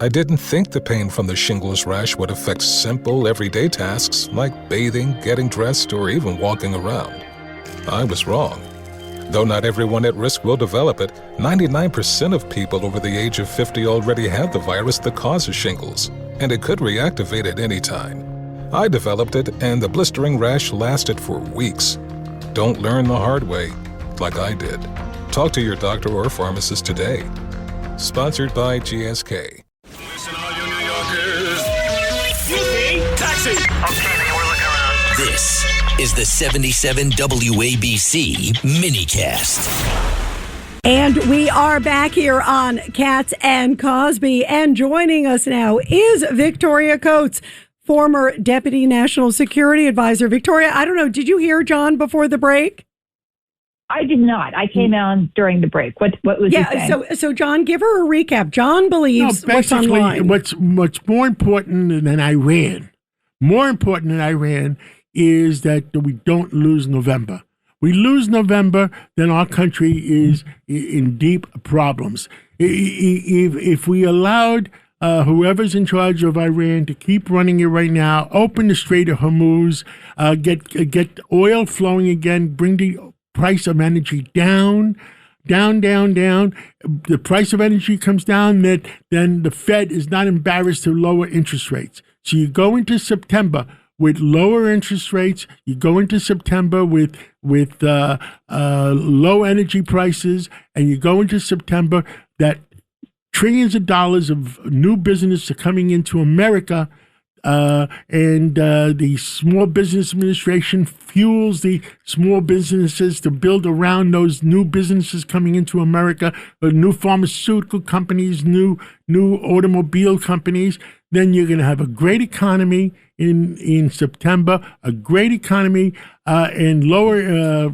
I didn't think the pain from the shingles rash would affect simple, everyday tasks like bathing, getting dressed, or even walking around. I was wrong. Though not everyone at risk will develop it, 99% of people over the age of 50 already have the virus that causes shingles, and it could reactivate at any time. I developed it, and the blistering rash lasted for weeks. Don't learn the hard way, like I did. Talk to your doctor or pharmacist today. Sponsored by GSK. Listen, all you New Yorkers. Taxi! Okay, we're looking around. This is the 77 WABC minicast. And we are back here on Cats and Cosby. And joining us now is Victoria Coates, former Deputy National Security Advisor. Victoria, I don't know, did you hear John before the break? I did not. I came on during the break. What was he saying? So John, give her a recap. John believes what's online. What's more important than Iran, is that we don't lose November. We lose November, then our country is in deep problems. If we allowed whoever's in charge of Iran to keep running it right now, open the Strait of Hormuz, get oil flowing again, bring the price of energy down. The price of energy comes down, then the Fed is not embarrassed to lower interest rates. So you go into September with lower interest rates. You go into September with low energy prices, and you go into September that trillions of dollars of new business are coming into America. And the Small Business Administration fuels the small businesses to build around those new businesses coming into America, new pharmaceutical companies, new automobile companies. Then you're going to have a great economy in September, a great economy, and lower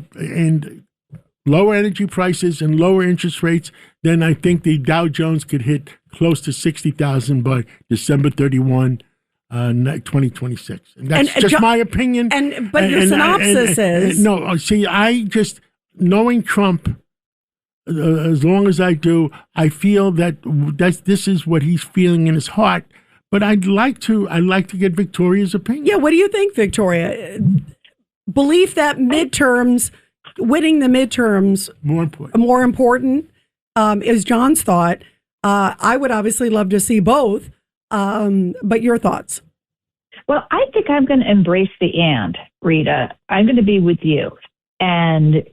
energy prices and lower interest rates. Then I think the Dow Jones could hit close to 60,000 by December 31. 2026. And that's just my opinion. But your synopsis is... No, see, I just, knowing Trump, as long as I do, I feel that this is what he's feeling in his heart. But I'd like to get Victoria's opinion. Yeah, what do you think, Victoria? Belief that winning the midterms, more important is John's thought. I would obviously love to see both. But your thoughts? Well, I think I'm going to embrace the and, Rita. I'm going to be with you. And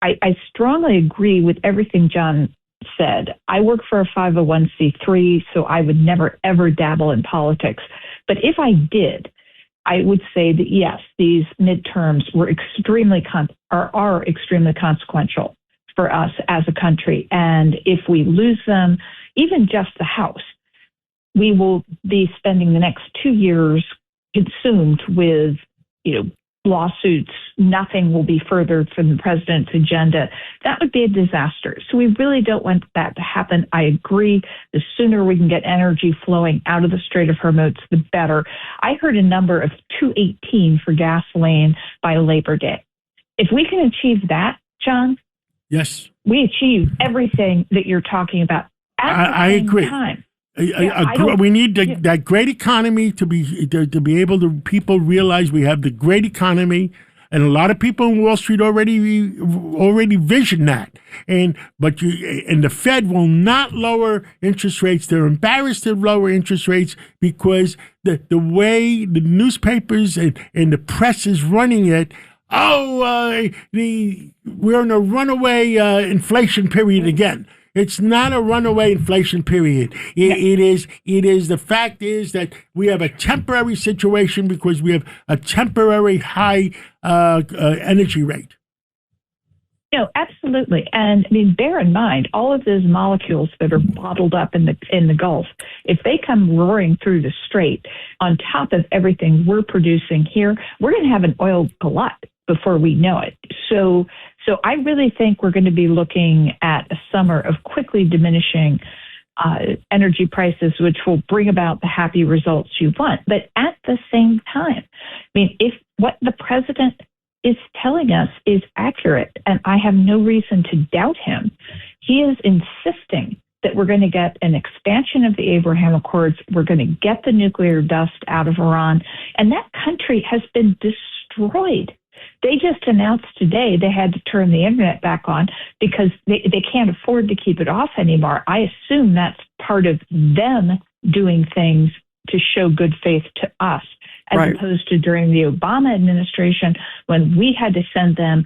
I strongly agree with everything John said. I work for a 501c3, so I would never, ever dabble in politics. But if I did, I would say that, yes, these midterms were are extremely consequential for us as a country. And if we lose them, even just the House, we will be spending the next 2 years consumed with, lawsuits. Nothing will be furthered from the president's agenda. That would be a disaster. So we really don't want that to happen. I agree. The sooner we can get energy flowing out of the Strait of Hormuz, the better. I heard a number of $2.18 for gasoline by Labor Day. If we can achieve that, John, yes, we achieve everything that you're talking about at the same agree. Time. We need that great economy to be able to people realize we have the great economy, and a lot of people in Wall Street already vision that. But the Fed will not lower interest rates. They're embarrassed to lower interest rates because the way the newspapers and the press is running it. We're in a runaway inflation period again. It's not a runaway inflation period. It is. The fact is that we have a temporary situation because we have a temporary high energy rate. No, absolutely. And bear in mind, all of those molecules that are bottled up in the Gulf, if they come roaring through the strait, on top of everything we're producing here, we're going to have an oil glut before we know it. So I really think we're going to be looking at a summer of quickly diminishing energy prices, which will bring about the happy results you want. But at the same time, if what the president is telling us is accurate, and I have no reason to doubt him, he is insisting that we're going to get an expansion of the Abraham Accords. We're going to get the nuclear dust out of Iran. And that country has been destroyed. They just announced today they had to turn the internet back on because they can't afford to keep it off anymore. I assume that's part of them doing things to show good faith to us, as opposed to during the Obama administration when we had to send them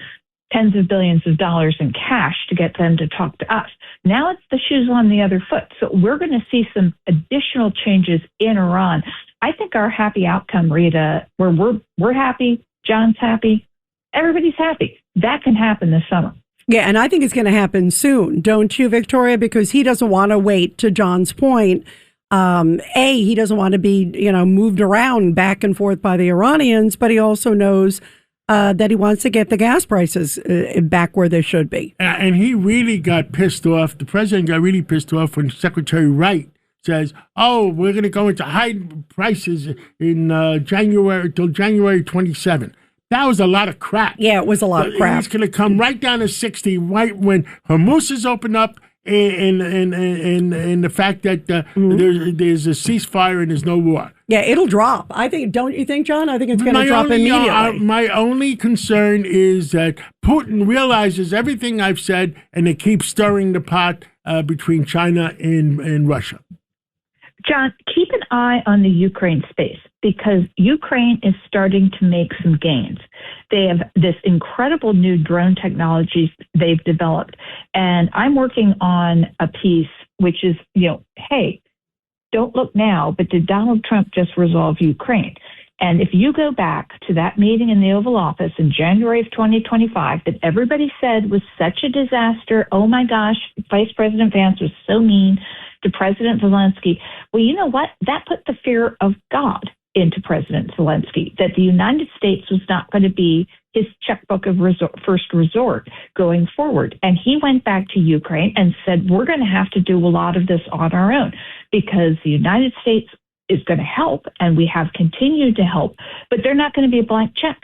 tens of billions of dollars in cash to get them to talk to us. Now it's the shoes on the other foot. So we're going to see some additional changes in Iran. I think our happy outcome, Rita, where we're happy, John's happy, everybody's happy. That can happen this summer. Yeah, and I think it's going to happen soon, don't you, Victoria? Because he doesn't want to wait, to John's point. He doesn't want to be, moved around back and forth by the Iranians, but he also knows that he wants to get the gas prices back where they should be. And he really got pissed off. The president got really pissed off when Secretary Wright says, "Oh, we're going to go into high prices in January till January 27." That was a lot of crap. Yeah, it was a lot of crap. He's going to come right down to 60 right when Hormuz is opened up. And the fact that there's a ceasefire and there's no war. Yeah, it'll drop. I think. Don't you think, John? I think it's going to drop immediately. My only concern is that Putin realizes everything I've said, and they keep stirring the pot between China and Russia. John, keep an eye on the Ukraine space because Ukraine is starting to make some gains. They have this incredible new drone technologies they've developed. And I'm working on a piece which is, hey, don't look now, but did Donald Trump just resolve Ukraine? And if you go back to that meeting in the Oval Office in January of 2025 that everybody said was such a disaster, oh my gosh, Vice President Vance was so mean to President Zelensky. Well, you know what? That put the fear of God into President Zelensky, that the United States was not going to be his checkbook of first resort going forward. And he went back to Ukraine and said, we're going to have to do a lot of this on our own because the United States is going to help, and we have continued to help, but they're not going to be a blank check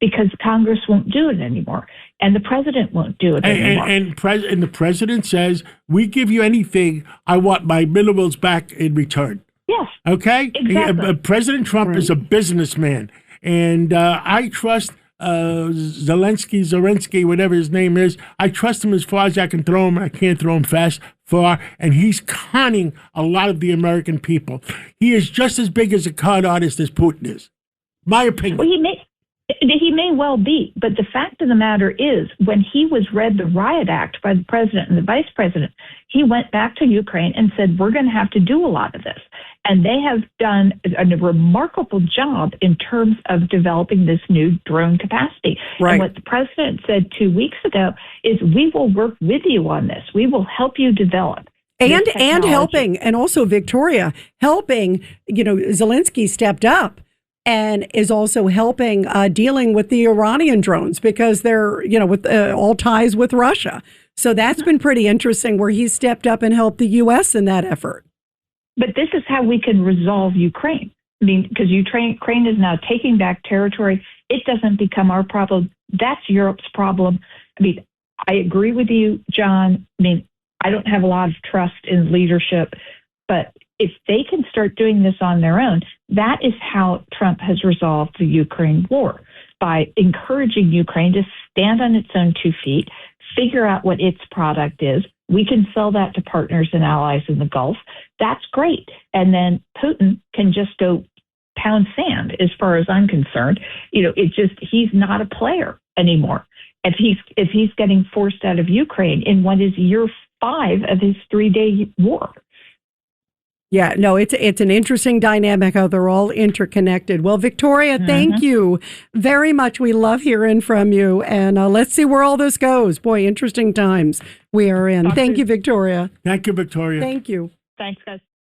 because Congress won't do it anymore, and the president won't do it anymore. And the president says, we give you anything, I want my minerals back in return. Yes. Okay? Exactly. President Trump is a businessman, and I trust Zelensky, whatever his name is. I trust him as far as I can throw him. I can't throw him far, and he's conning a lot of the American people. He is just as big as a con artist as Putin is. My opinion. Well, he may well be, but the fact of the matter is, when he was read the Riot Act by the president and the vice president, he went back to Ukraine and said, we're going to have to do a lot of this. And they have done a remarkable job in terms of developing this new drone capacity. Right. And what the president said 2 weeks ago is, we will work with you on this. We will help you develop. And helping, and also Victoria, helping, Zelensky stepped up and is also helping dealing with the Iranian drones because they're, with all ties with Russia. So that's been pretty interesting where he stepped up and helped the U.S. in that effort. But this is how we can resolve Ukraine. I mean, because Ukraine is now taking back territory. It doesn't become our problem. That's Europe's problem. I mean, I agree with you, John. I mean, I don't have a lot of trust in leadership, but if they can start doing this on their own, that is how Trump has resolved the Ukraine war, by encouraging Ukraine to stand on its own 2 feet, figure out what its product is. We can sell that to partners and allies in the Gulf. That's great. And then Putin can just go pound sand, as far as I'm concerned. He's not a player anymore. If he's getting forced out of Ukraine in what is year 5 of his 3-day war. Yeah, no, it's an interesting dynamic how they're all interconnected. Well, Victoria, thank you very much. We love hearing from you, and let's see where all this goes. Boy, interesting times we are in. Thank you, Victoria. Thank you, Victoria. Thank you. Thanks, guys.